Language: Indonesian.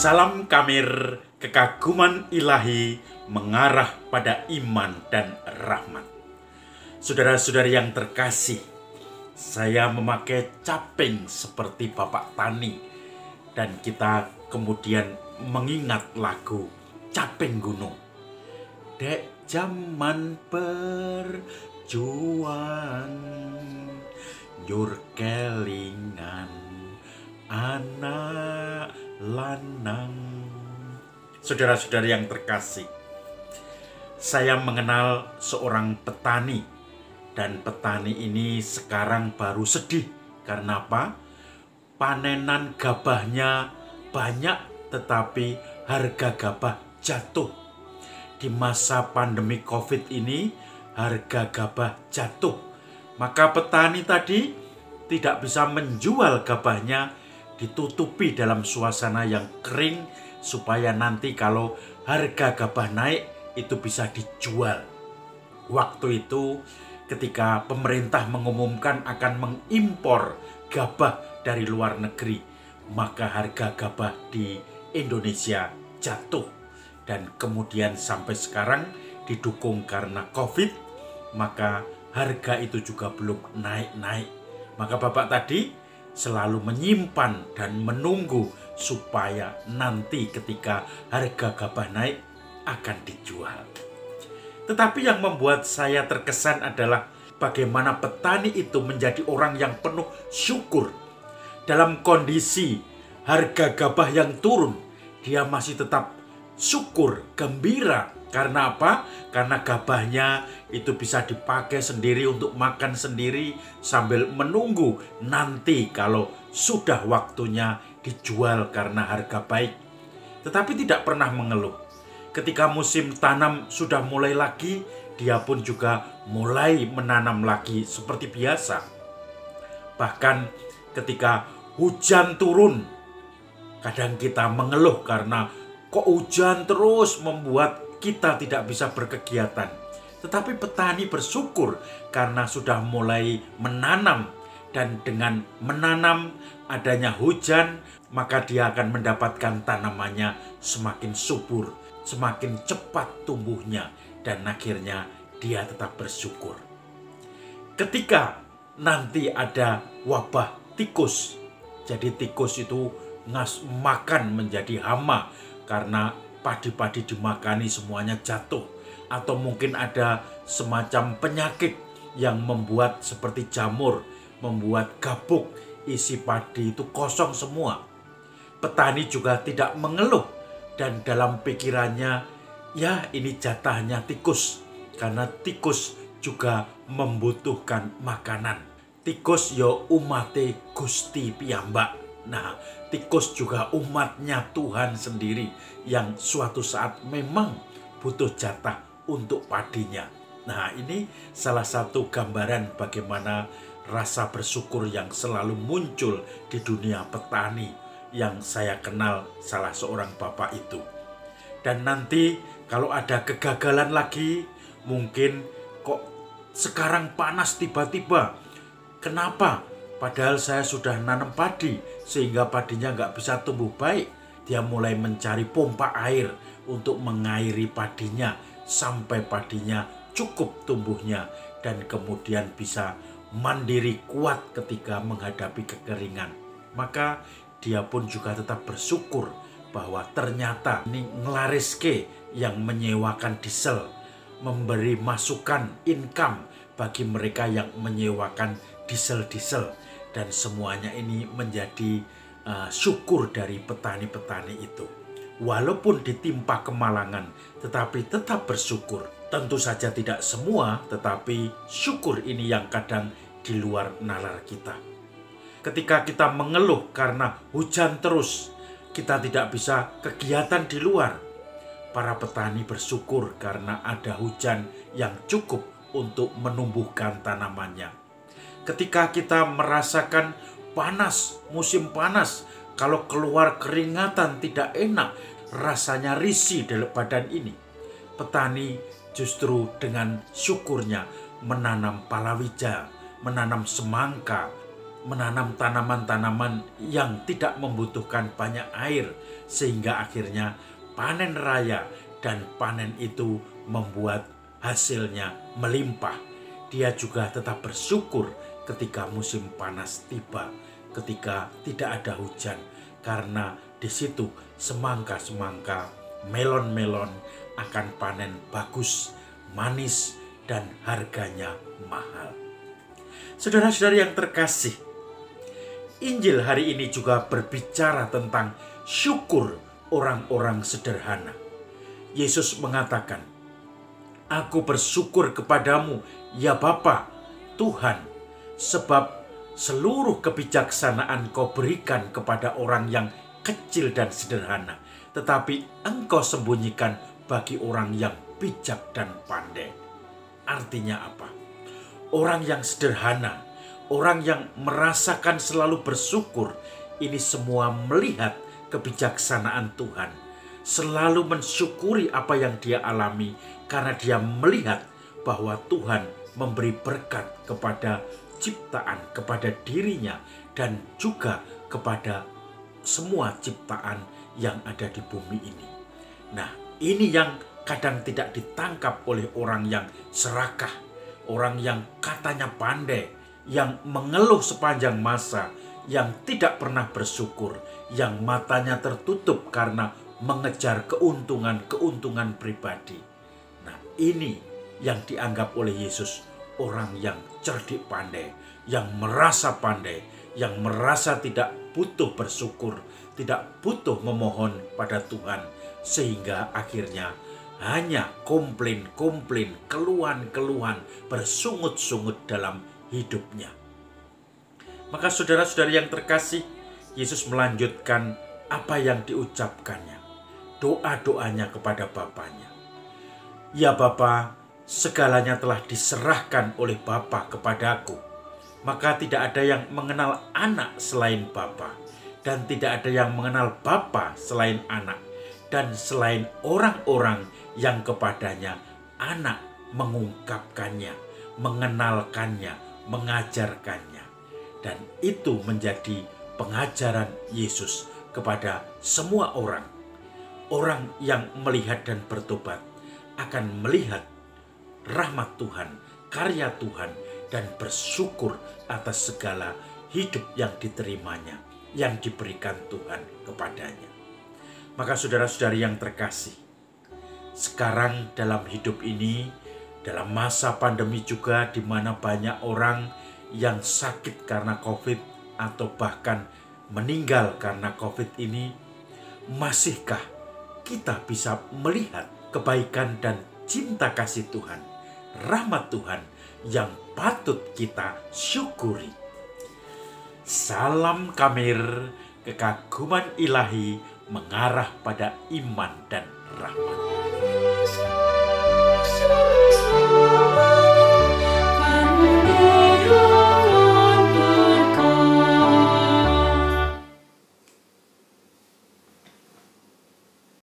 Salam Kamir, kekaguman ilahi mengarah pada iman dan rahmat. Saudara-saudari yang terkasih, saya memakai caping seperti Bapak Tani, dan kita kemudian mengingat lagu Caping Gunung. Dek zaman perjuang, njur kelingan anak lanang. Saudara-saudari yang terkasih, saya mengenal seorang petani, dan petani ini sekarang baru sedih. Karena apa? Panenan gabahnya banyak, tetapi harga gabah jatuh. Di masa pandemi COVID ini, harga gabah jatuh. Maka petani tadi tidak bisa menjual gabahnya, ditutupi dalam suasana yang kering, supaya nanti kalau harga gabah naik, itu bisa dijual. Waktu itu ketika pemerintah mengumumkan akan mengimpor gabah dari luar negeri, maka harga gabah di Indonesia jatuh. Dan kemudian sampai sekarang didukung karena COVID, maka harga itu juga belum naik-naik. Maka Bapak tadi selalu menyimpan dan menunggu supaya nanti ketika harga gabah naik akan dijual. Tetapi yang membuat saya terkesan adalah bagaimana petani itu menjadi orang yang penuh syukur. Dalam kondisi harga gabah yang turun, dia masih tetap syukur, gembira. Karena apa? Karena gabahnya itu bisa dipakai sendiri untuk makan sendiri sambil menunggu nanti kalau sudah waktunya dijual karena harga baik. Tetapi tidak pernah mengeluh. Ketika musim tanam sudah mulai lagi, dia pun juga mulai menanam lagi seperti biasa. Bahkan ketika hujan turun, kadang kita mengeluh karena kok hujan terus membuat kita tidak bisa berkegiatan. Tetapi petani bersyukur karena sudah mulai menanam, dan dengan menanam adanya hujan, maka dia akan mendapatkan tanamannya semakin subur, semakin cepat tumbuhnya, dan akhirnya dia tetap bersyukur. Ketika nanti ada wabah tikus, jadi tikus itu makan menjadi hama karena padi-padi dimakani semuanya jatuh, atau mungkin ada semacam penyakit yang membuat seperti jamur, membuat gabuk, isi padi itu kosong semua. Petani juga tidak mengeluh, dan dalam pikirannya, ya ini jatahnya tikus, karena tikus juga membutuhkan makanan. Tikus yo umate Gusti piyambak. Nah, tikus juga umatnya Tuhan sendiri yang suatu saat memang butuh jatah untuk padinya. Nah, ini salah satu gambaran bagaimana rasa bersyukur yang selalu muncul di dunia petani yang saya kenal salah seorang bapak itu. Dan nanti kalau ada kegagalan lagi, mungkin kok sekarang panas tiba-tiba. Kenapa? Padahal saya sudah nanam padi sehingga padinya nggak bisa tumbuh baik. Dia mulai mencari pompa air untuk mengairi padinya sampai padinya cukup tumbuhnya dan kemudian bisa mandiri kuat ketika menghadapi kekeringan. Maka dia pun juga tetap bersyukur bahwa ternyata ini ngelariske yang menyewakan diesel, memberi masukan income bagi mereka yang menyewakan diesel-diesel, dan semuanya ini menjadi syukur dari petani-petani itu. Walaupun ditimpa kemalangan, tetapi tetap bersyukur. Tentu saja tidak semua, tetapi syukur ini yang kadang di luar nalar kita. Ketika kita mengeluh karena hujan terus, kita tidak bisa kegiatan di luar. Para petani bersyukur karena ada hujan yang cukup untuk menumbuhkan tanamannya. Ketika kita merasakan panas, musim panas, kalau keluar keringatan tidak enak, rasanya risih dalam badan ini. Petani justru dengan syukurnya menanam palawija, menanam semangka, menanam tanaman-tanaman yang tidak membutuhkan banyak air, sehingga akhirnya panen raya, dan panen itu membuat hasilnya melimpah. Dia juga tetap bersyukur ketika musim panas tiba, ketika tidak ada hujan, karena di situ semangka-semangka, melon-melon akan panen bagus, manis, dan harganya mahal. Saudara-saudari yang terkasih, Injil hari ini juga berbicara tentang syukur orang-orang sederhana. Yesus mengatakan, "Aku bersyukur kepadamu, ya Bapa, Tuhan, sebab seluruh kebijaksanaan Kau berikan kepada orang yang kecil dan sederhana, tetapi Engkau sembunyikan bagi orang yang bijak dan pandai." Artinya apa? Orang yang sederhana, orang yang merasakan selalu bersyukur, ini semua melihat kebijaksanaan Tuhan. Selalu mensyukuri apa yang dia alami karena dia melihat bahwa Tuhan memberi berkat kepada ciptaan, kepada dirinya, dan juga kepada semua ciptaan yang ada di bumi ini. Nah, ini yang kadang tidak ditangkap oleh orang yang serakah, orang yang katanya pandai, yang mengeluh sepanjang masa, yang tidak pernah bersyukur, yang matanya tertutup karena mengejar keuntungan pribadi. Nah, ini yang dianggap oleh Yesus orang yang cerdik pandai, yang merasa pandai, yang merasa tidak butuh bersyukur, tidak butuh memohon pada Tuhan, sehingga akhirnya hanya komplain, keluhan, bersungut-sungut dalam hidupnya. Maka saudara-saudari yang terkasih, Yesus melanjutkan apa yang diucapkannya, doa-doanya kepada Bapanya. "Ya Bapa, segalanya telah diserahkan oleh Bapa kepadaku. Maka tidak ada yang mengenal anak selain Bapa, dan tidak ada yang mengenal Bapa selain anak, dan selain orang-orang yang kepadanya anak mengungkapkannya, mengenalkannya, mengajarkannya." Dan itu menjadi pengajaran Yesus kepada semua orang. Orang yang melihat dan bertobat akan melihat rahmat Tuhan, karya Tuhan, dan bersyukur atas segala hidup yang diterimanya, yang diberikan Tuhan kepadanya. Maka saudara-saudari yang terkasih, sekarang dalam hidup ini, dalam masa pandemi juga di mana banyak orang yang sakit karena COVID atau bahkan meninggal karena COVID ini, masihkah kita bisa melihat kebaikan dan cinta kasih Tuhan, rahmat Tuhan yang patut kita syukuri? Salam Kamir, kekaguman ilahi mengarah pada iman dan rahmat.